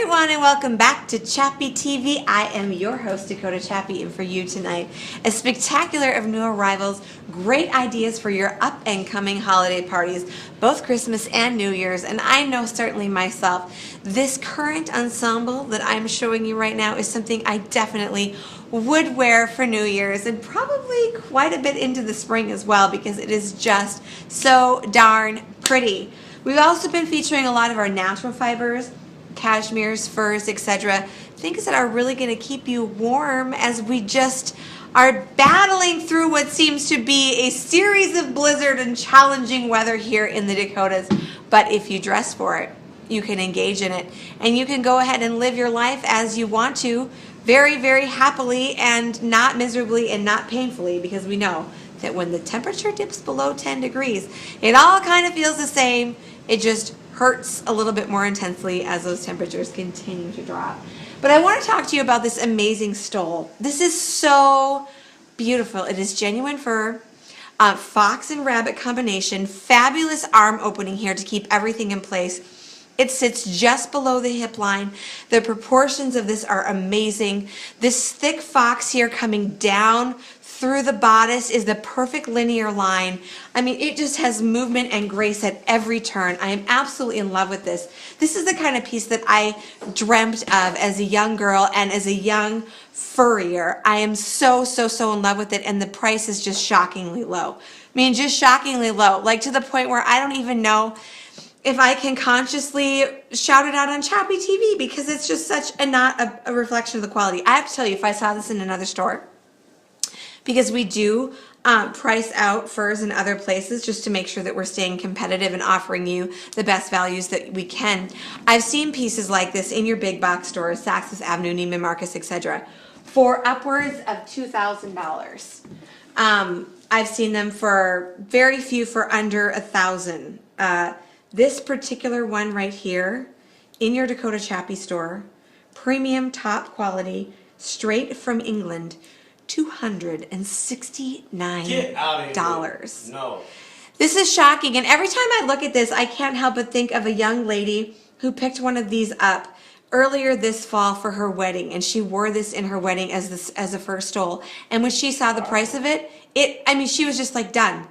everyone, and welcome back to Chappy TV. I am your host, Dakota Chappy, and for you tonight, a spectacular of new arrivals, great ideas for your up and coming holiday parties, both Christmas and New Year's. And I know certainly myself, this current ensemble that I'm showing you right now is something I definitely would wear for New Year's and probably quite a bit into the spring as well, because it is just so darn pretty. We've also been featuring a lot of our natural fibers, cashmeres, furs, etc. Things that are really going to keep you warm as we just are battling through what seems to be a series of blizzard and challenging weather here in the Dakotas. But if you dress for it, you can engage in it, and you can go ahead and live your life as you want to, very, very happily and not miserably and not painfully, because we know that when the temperature dips below 10 degrees, it all kind of feels the same. It just hurts a little bit more intensely as those temperatures continue to drop. But I want to talk to you about this amazing stole. This is so beautiful. It is genuine fur, fox and rabbit combination, fabulous arm opening here to keep everything in place. It sits just below the hip line. The proportions of this are amazing. This thick fox here coming down through the bodice is the perfect linear line. I mean, it just has movement and grace at every turn. I am absolutely in love with this. This is the kind of piece that I dreamt of as a young girl and as a young furrier. I am so in love with it, and the price is just shockingly low. I mean, just shockingly low, like to the point where I don't even know if I can consciously shout it out on Chappy TV, because it's just such not a reflection of the quality. I have to tell you, if I saw this in another store, because we do price out furs in other places just to make sure that we're staying competitive and offering you the best values that we can. I've seen pieces like this in your big box stores, Saks Fifth Avenue, Neiman Marcus, etc., for upwards of $2,000. I've seen them for very few for under $1,000. This particular one right here in your Dakota Chappy store, premium top quality, straight from England, $269. Get out of here. No. This is shocking, and every time I look at this, I can't help but think of a young lady who picked one of these up earlier this fall for her wedding, and she wore this in her wedding as a first stole. And when she saw the price of it, I mean, she was just like, done.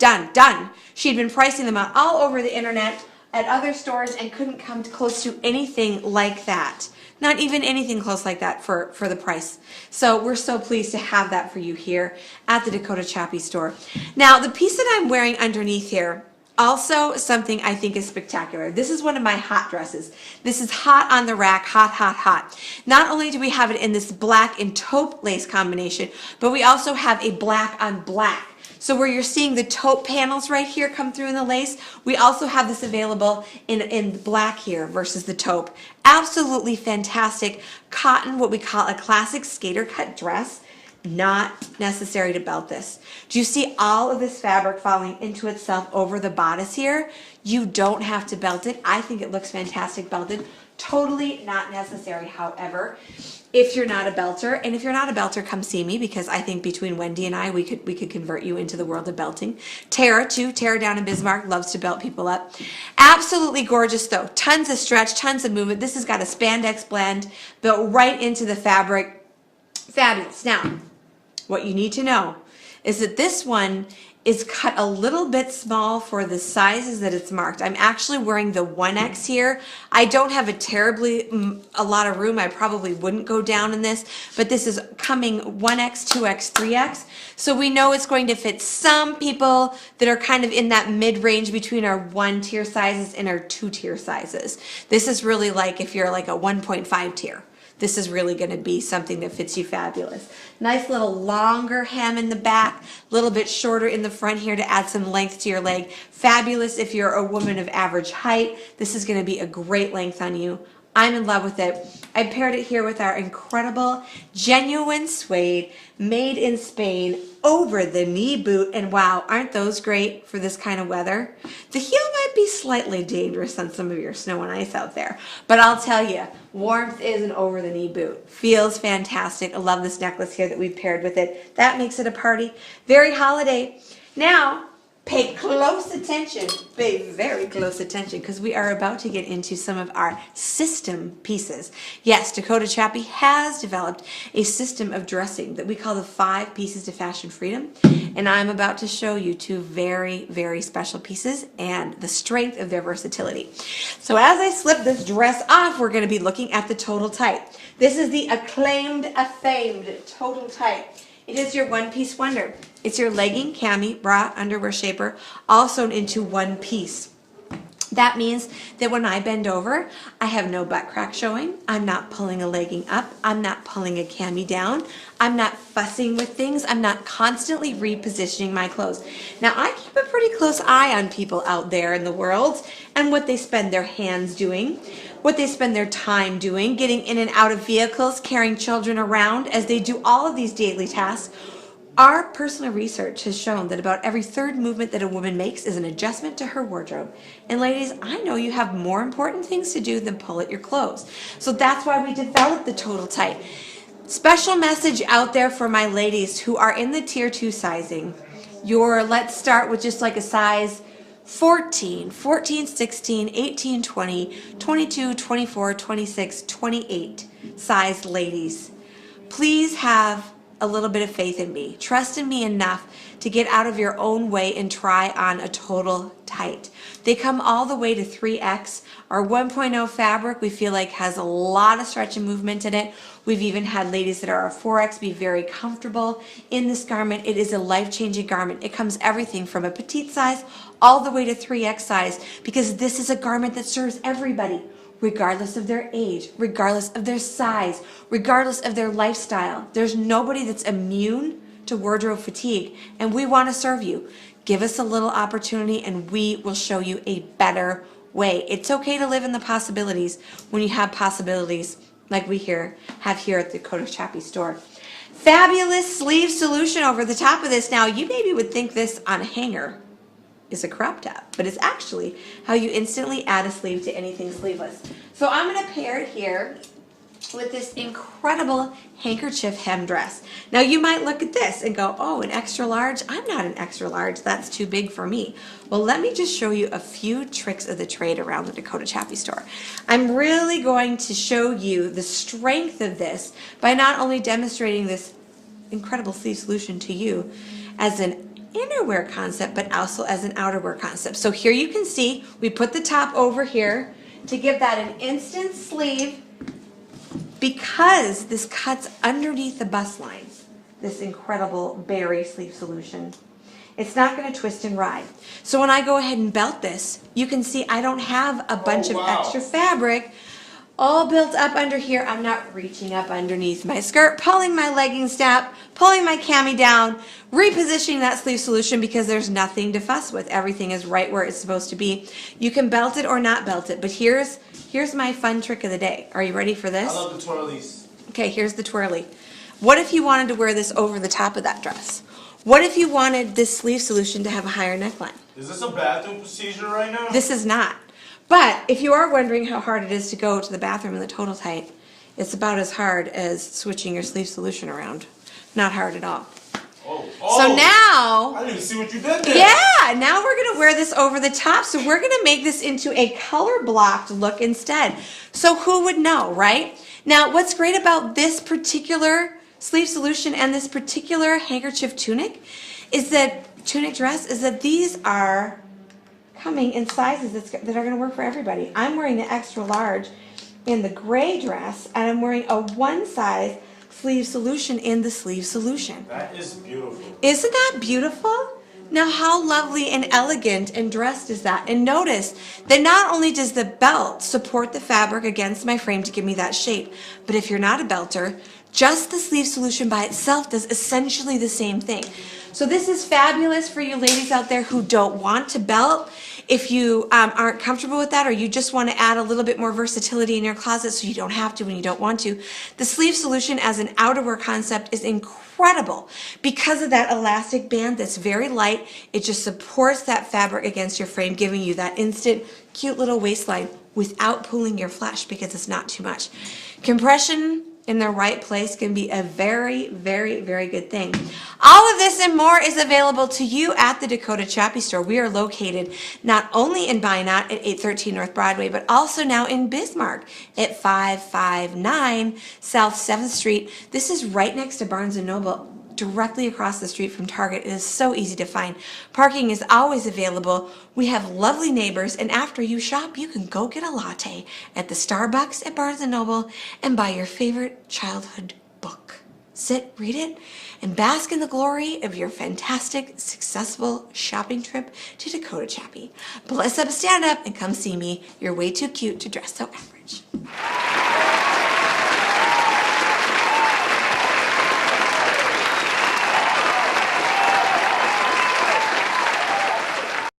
She'd been pricing them out all over the internet at other stores and couldn't come close to anything like that. Not even anything close like that for the price. So we're so pleased to have that for you here at the Dakota Chappy store. Now, the piece that I'm wearing underneath here, also something I think is spectacular. This is one of my hot dresses. This is hot on the rack, hot. Not only do we have it in this black and taupe lace combination, but we also have a black on black. So where you're seeing the taupe panels right here come through in the lace, we also have this available in black here versus the taupe. Absolutely fantastic cotton, what we call a classic skater cut dress. Not necessary to belt this. Do you see all of this fabric falling into itself over the bodice here? You don't have to belt it. I think it looks fantastic belted. Totally not necessary, however, if you're not a belter. And if you're not a belter, come see me, because I think between Wendy and I, we could convert you into the world of belting. Tara, too. Tara down in Bismarck loves to belt people up. Absolutely gorgeous, though. Tons of stretch, tons of movement. This has got a spandex blend built right into the fabric. Fabulous. Now, what you need to know is that this one is cut a little bit small for the sizes that it's marked. I'm actually wearing the 1X here. I don't have a lot of room. I probably wouldn't go down in this, but this is coming 1X, 2X, 3X. So we know it's going to fit some people that are kind of in that mid-range between our 1-tier sizes and our 2-tier sizes. This is really like if you're like a 1.5 tier. This is really going to be something that fits you fabulous. Nice little longer hem in the back, a little bit shorter in the front here to add some length to your leg. Fabulous if you're a woman of average height. This is going to be a great length on you. I'm in love with it. I paired it here with our incredible genuine suede made in Spain over the knee boot, and wow, aren't those great for this kind of weather? The heel might be slightly dangerous on some of your snow and ice out there, but I'll tell you, warmth is an over the knee boot. Feels fantastic. I love this necklace here that we've paired with it. That makes it a party. Very holiday. Now, Pay close attention, pay very close attention, because we are about to get into some of our system pieces. Yes, Dakota Chappy has developed a system of dressing that we call the 5 pieces to fashion freedom, and I'm about to show you 2 very, very special pieces and the strength of their versatility. So as I slip this dress off, we're going to be looking at the total tight. This is the acclaimed, famed total tight. It is your one-piece wonder. It's your legging, cami, bra, underwear shaper, all sewn into one piece. That means that when I bend over, I have no butt crack showing. I'm not pulling a legging up. I'm not pulling a cami down. I'm not fussing with things. I'm not constantly repositioning my clothes. Now, I keep a pretty close eye on people out there in the world and what they spend their hands doing, what they spend their time doing, getting in and out of vehicles, carrying children around as they do all of these daily tasks. Our personal research has shown that about every 3rd movement that a woman makes is an adjustment to her wardrobe. And ladies, I know you have more important things to do than pull at your clothes. So that's why we developed the total tight. Special message out there for my ladies who are in the tier 2 sizing. Let's start with just like a size 14, 14, 16, 18, 20, 22, 24, 26, 28 size ladies. Please have a little bit of faith in me. Trust in me enough to get out of your own way and try on a total tight. They come all the way to 3X. Our 1.0 fabric we feel like has a lot of stretch and movement in it. We've even had ladies that are a 4X be very comfortable in this garment. It is a life-changing garment. It comes everything from a petite size all the way to 3X size, because this is a garment that serves everybody, regardless of their age, regardless of their size, regardless of their lifestyle. There's nobody that's immune to wardrobe fatigue, and we want to serve you. Give us a little opportunity and we will show you a better way. It's okay to live in the possibilities when you have possibilities like we have here at the Dakota Chappy store. Fabulous sleeve solution over the top of this. Now, you maybe would think this on a hanger is a crop top, but it's actually how you instantly add a sleeve to anything sleeveless. So I'm going to pair it here with this incredible handkerchief hem dress. Now you might look at this and go, oh, an extra large? I'm not an extra large. That's too big for me. Well, let me just show you a few tricks of the trade around the Dakota Chappy store. I'm really going to show you the strength of this by not only demonstrating this incredible sleeve solution to you as an innerwear concept, but also as an outerwear concept. So here you can see we put the top over here to give that an instant sleeve, because this cuts underneath the bust line, this incredible berry sleeve solution. It's not going to twist and ride. So when I go ahead and belt this, you can see I don't have a bunch of extra fabric all built up under here. I'm not reaching up underneath my skirt, pulling my legging strap, pulling my cami down, repositioning that sleeve solution, because there's nothing to fuss with. Everything is right where it's supposed to be. You can belt it or not belt it, but here's my fun trick of the day. Are you ready for this? I love the twirlies. Okay, here's the twirly. What if you wanted to wear this over the top of that dress? What if you wanted this sleeve solution to have a higher neckline? Is this a bathroom procedure right now? This is not. But if you are wondering how hard it is to go to the bathroom in the total tight, it's about as hard as switching your sleeve solution around. Not hard at all. So now, I didn't see what you did there. Yeah, now we're going to wear this over the top. So we're going to make this into a color blocked look instead. So who would know, right? Now, what's great about this particular sleeve solution and this particular handkerchief tunic dress is that these are coming in sizes that are going to work for everybody. I'm wearing the extra large in the gray dress, and I'm wearing a one size sleeve solution in the sleeve solution. That is beautiful. Isn't that beautiful? Now, how lovely and elegant and dressed is that? And notice that not only does the belt support the fabric against my frame to give me that shape, but if you're not a belter, just the sleeve solution by itself does essentially the same thing. So this is fabulous for you ladies out there who don't want to belt. If you aren't comfortable with that, or you just want to add a little bit more versatility in your closet so you don't have to when you don't want to, the sleeve solution as an outerwear concept is incredible because of that elastic band that's very light. It just supports that fabric against your frame, giving you that instant cute little waistline without pulling your flesh because it's not too much. Compression in the right place can be a very, very, very good thing. All of this and more is available to you at the Dakota Chappy store. We are located not only in Minot at 813 North Broadway, but also now in Bismarck at 559 South 7th Street. This is right next to Barnes & Noble, directly across the street from Target. It is so easy to find. Parking is always available. We have lovely neighbors, and after you shop, you can go get a latte at the Starbucks at Barnes & Noble and buy your favorite childhood book. Sit, read it, and bask in the glory of your fantastic, successful shopping trip to Dakota Chappy. But let's stand up and come see me. You're way too cute to dress so average.